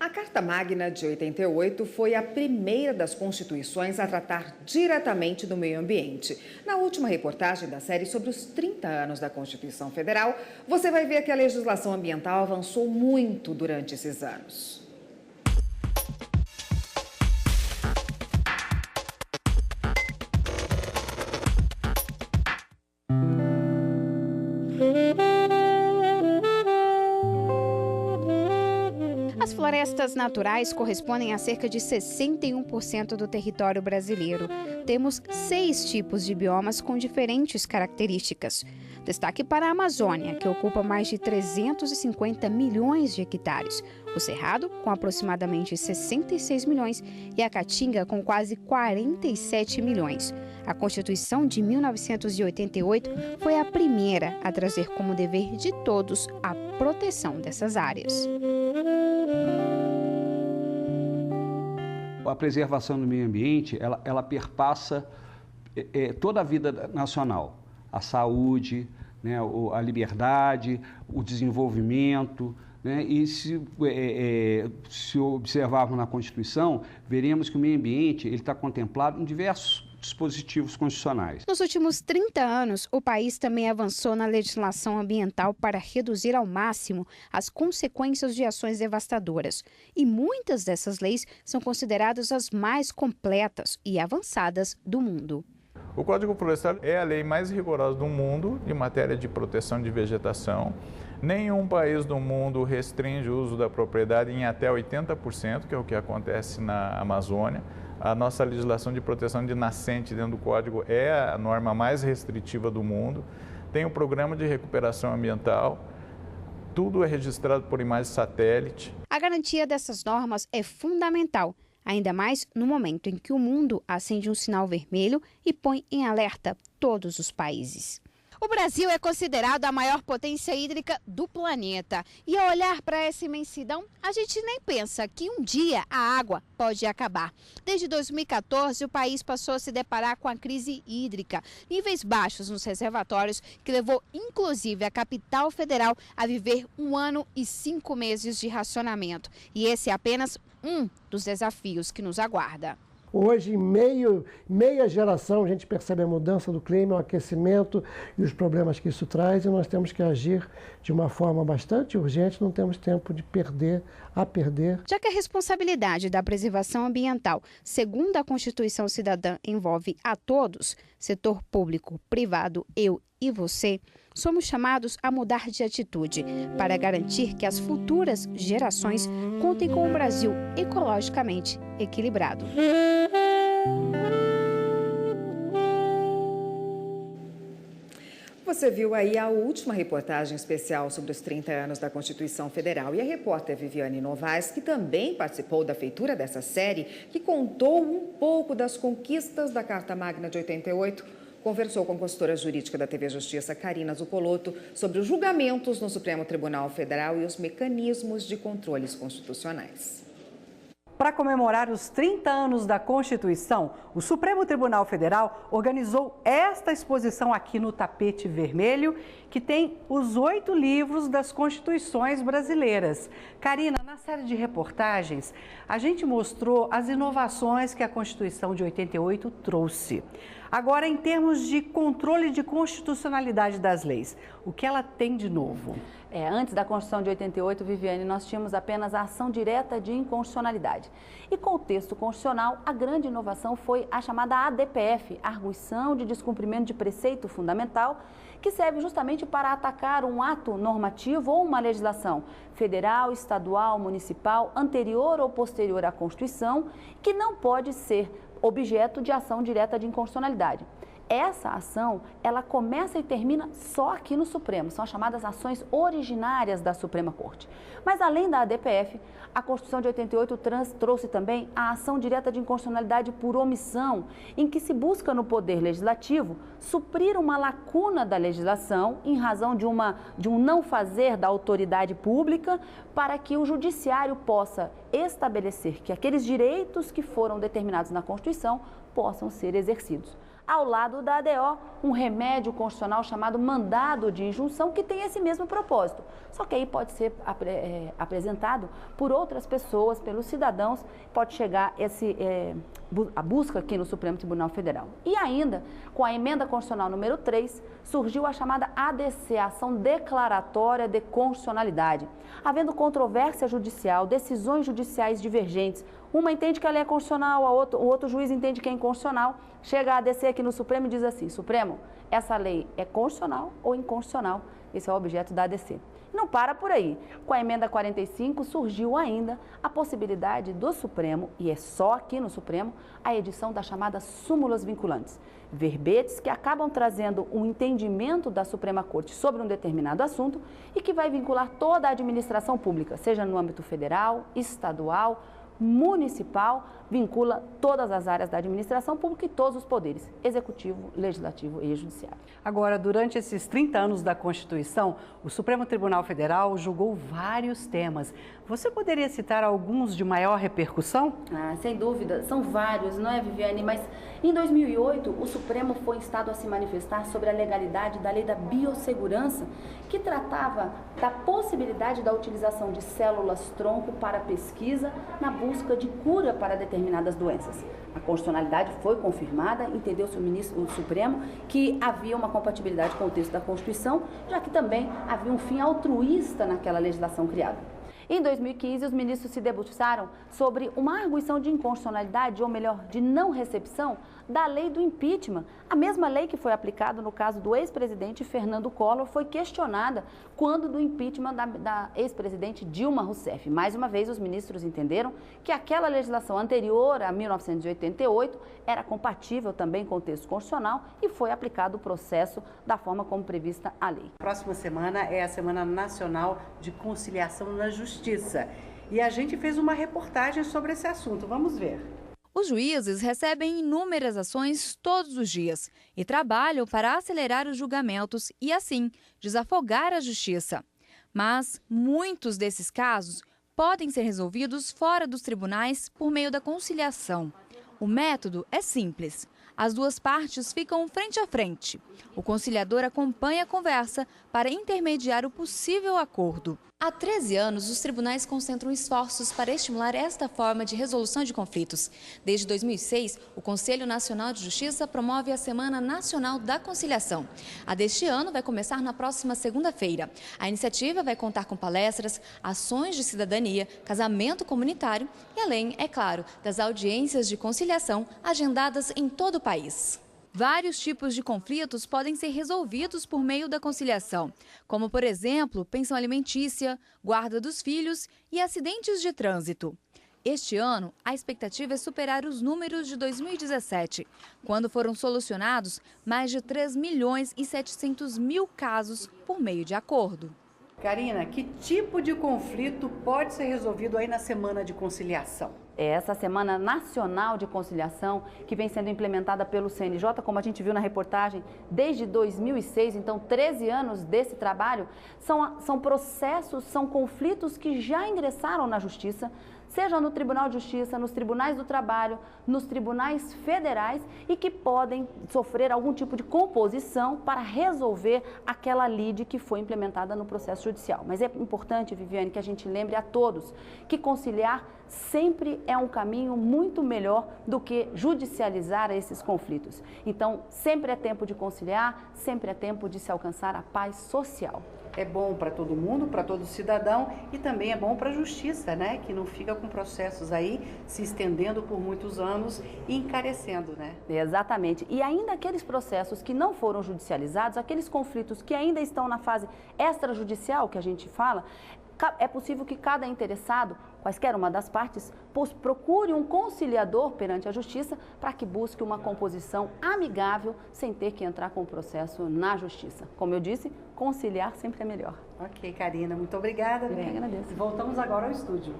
A Carta Magna de 88 foi a primeira das constituições a tratar diretamente do meio ambiente. Na última reportagem da série sobre os 30 anos da Constituição Federal, você vai ver que a legislação ambiental avançou muito durante esses anos. As florestas naturais correspondem a cerca de 61% do território brasileiro. Temos 6 tipos de biomas com diferentes características. Destaque para a Amazônia, que ocupa mais de 350 milhões de hectares. O Cerrado, com aproximadamente 66 milhões, e a Caatinga, com quase 47 milhões. A Constituição de 1988 foi a primeira a trazer como dever de todos a proteção dessas áreas. A preservação do meio ambiente, ela perpassa toda a vida nacional. A saúde, né, a liberdade, o desenvolvimento, né? E se observarmos na Constituição, veremos que o meio ambiente está contemplado em diversos dispositivos constitucionais. Nos últimos 30 anos, o país também avançou na legislação ambiental para reduzir ao máximo as consequências de ações devastadoras. E muitas dessas leis são consideradas as mais completas e avançadas do mundo. O Código Florestal é a lei mais rigorosa do mundo em matéria de proteção de vegetação. Nenhum país do mundo restringe o uso da propriedade em até 80%, que é o que acontece na Amazônia. A nossa legislação de proteção de nascente dentro do Código é a norma mais restritiva do mundo. Tem o programa de recuperação ambiental, tudo é registrado por imagem satélite. A garantia dessas normas é fundamental, ainda mais no momento em que o mundo acende um sinal vermelho e põe em alerta todos os países. O Brasil é considerado a maior potência hídrica do planeta. E ao olhar para essa imensidão, a gente nem pensa que um dia a água pode acabar. Desde 2014, o país passou a se deparar com a crise hídrica, níveis baixos nos reservatórios, que levou inclusive a capital federal a viver 1 ano e 5 meses de racionamento. E esse é apenas um dos desafios que nos aguarda. Hoje, em meia geração, a gente percebe a mudança do clima, o aquecimento e os problemas que isso traz, e nós temos que agir de uma forma bastante urgente, não temos tempo de perder. Já que a responsabilidade da preservação ambiental, segundo a Constituição Cidadã, envolve a todos, setor público, privado, eu e você, somos chamados a mudar de atitude para garantir que as futuras gerações contem com um Brasil ecologicamente equilibrado. Você viu aí a última reportagem especial sobre os 30 anos da Constituição Federal. E a repórter Viviane Novaes, que também participou da feitura dessa série, que contou um pouco das conquistas da Carta Magna de 88, conversou com a consultora jurídica da TV Justiça, Karina Zucolotto, sobre os julgamentos no Supremo Tribunal Federal e os mecanismos de controles constitucionais. Para comemorar os 30 anos da Constituição, o Supremo Tribunal Federal organizou esta exposição aqui no tapete vermelho, que tem os 8 livros das Constituições brasileiras. Karina, na série de reportagens, a gente mostrou as inovações que a Constituição de 88 trouxe. Agora, em termos de controle de constitucionalidade das leis, o que ela tem de novo? Antes da Constituição de 88, Viviane, nós tínhamos apenas a ação direta de inconstitucionalidade. E com o texto constitucional, a grande inovação foi a chamada ADPF, Arguição de Descumprimento de Preceito Fundamental, que serve justamente para atacar um ato normativo ou uma legislação federal, estadual, municipal, anterior ou posterior à Constituição, que não pode ser objeto de ação direta de inconstitucionalidade. Essa ação, ela começa e termina só aqui no Supremo, são as chamadas ações originárias da Suprema Corte. Mas além da ADPF, a Constituição de 88 trouxe também a ação direta de inconstitucionalidade por omissão, em que se busca no Poder Legislativo suprir uma lacuna da legislação em razão de um não fazer da autoridade pública, para que o Judiciário possa estabelecer que aqueles direitos que foram determinados na Constituição possam ser exercidos. Ao lado da ADO, um remédio constitucional chamado mandado de injunção, que tem esse mesmo propósito. Só que aí pode ser apresentado por outras pessoas, pelos cidadãos, pode chegar a busca aqui no Supremo Tribunal Federal. E ainda, com a emenda constitucional número 3, surgiu a chamada ADC, Ação Declaratória de Constitucionalidade. Havendo controvérsia judicial, decisões judiciais divergentes, uma entende que a lei é constitucional, o outro juiz entende que é inconstitucional, chega a ADC aqui no Supremo e diz assim: Supremo, essa lei é constitucional ou inconstitucional? Esse é o objeto da ADC. Não para por aí. Com a emenda 45 surgiu ainda a possibilidade do Supremo, e é só aqui no Supremo, a edição das chamadas súmulas vinculantes. Verbetes que acabam trazendo um entendimento da Suprema Corte sobre um determinado assunto e que vai vincular toda a administração pública, seja no âmbito federal, estadual, municipal, vincula todas as áreas da administração pública e todos os poderes, executivo, legislativo e judiciário. Agora, durante esses 30 anos da Constituição, o Supremo Tribunal Federal julgou vários temas. Você poderia citar alguns de maior repercussão? Sem dúvida, são vários, não é, Viviane? Mas em 2008, o Supremo foi instado a se manifestar sobre a legalidade da Lei da Biossegurança, que tratava da possibilidade da utilização de células-tronco para pesquisa na busca de cura para determinadas doenças. A constitucionalidade foi confirmada, entendeu-se o Supremo que havia uma compatibilidade com o texto da Constituição, já que também havia um fim altruísta naquela legislação criada. Em 2015, os ministros se debruçaram sobre uma arguição de inconstitucionalidade, ou melhor, de não recepção, da lei do impeachment. A mesma lei que foi aplicada no caso do ex-presidente Fernando Collor foi questionada quando do impeachment da ex-presidente Dilma Rousseff. Mais uma vez, os ministros entenderam que aquela legislação anterior a 1988 era compatível também com o texto constitucional e foi aplicado o processo da forma como prevista a lei. Próxima semana é a Semana Nacional de Conciliação na Justiça. E a gente fez uma reportagem sobre esse assunto. Vamos ver. Os juízes recebem inúmeras ações todos os dias e trabalham para acelerar os julgamentos e, assim, desafogar a justiça. Mas muitos desses casos podem ser resolvidos fora dos tribunais por meio da conciliação. O método é simples. As duas partes ficam frente a frente. O conciliador acompanha a conversa para intermediar o possível acordo. Há 13 anos, os tribunais concentram esforços para estimular esta forma de resolução de conflitos. Desde 2006, o Conselho Nacional de Justiça promove a Semana Nacional da Conciliação. A deste ano vai começar na próxima segunda-feira. A iniciativa vai contar com palestras, ações de cidadania, casamento comunitário e além, é claro, das audiências de conciliação agendadas em todo o país. Vários tipos de conflitos podem ser resolvidos por meio da conciliação, como, por exemplo, pensão alimentícia, guarda dos filhos e acidentes de trânsito. Este ano, a expectativa é superar os números de 2017, quando foram solucionados mais de 3.700.000 casos por meio de acordo. Karina, que tipo de conflito pode ser resolvido aí na Semana de Conciliação? Essa Semana Nacional de Conciliação, que vem sendo implementada pelo CNJ, como a gente viu na reportagem, desde 2006, então 13 anos desse trabalho, são processos, são conflitos que já ingressaram na Justiça, seja no Tribunal de Justiça, nos tribunais do trabalho, nos tribunais federais e que podem sofrer algum tipo de composição para resolver aquela lide que foi implementada no processo judicial. Mas é importante, Viviane, que a gente lembre a todos que conciliar sempre é um caminho muito melhor do que judicializar esses conflitos. Então, sempre é tempo de conciliar, sempre é tempo de se alcançar a paz social. É bom para todo mundo, para todo cidadão e também é bom para a justiça, né? Que não fica com processos aí se estendendo por muitos anos e encarecendo, né? Exatamente. E ainda aqueles processos que não foram judicializados, aqueles conflitos que ainda estão na fase extrajudicial que a gente fala, é possível que cada interessado, quaisquer uma das partes, procure um conciliador perante a justiça para que busque uma composição amigável sem ter que entrar com o processo na justiça. Como eu disse, conciliar sempre é melhor. Ok, Karina, muito obrigada. Eu que agradeço. Voltamos agora ao estúdio.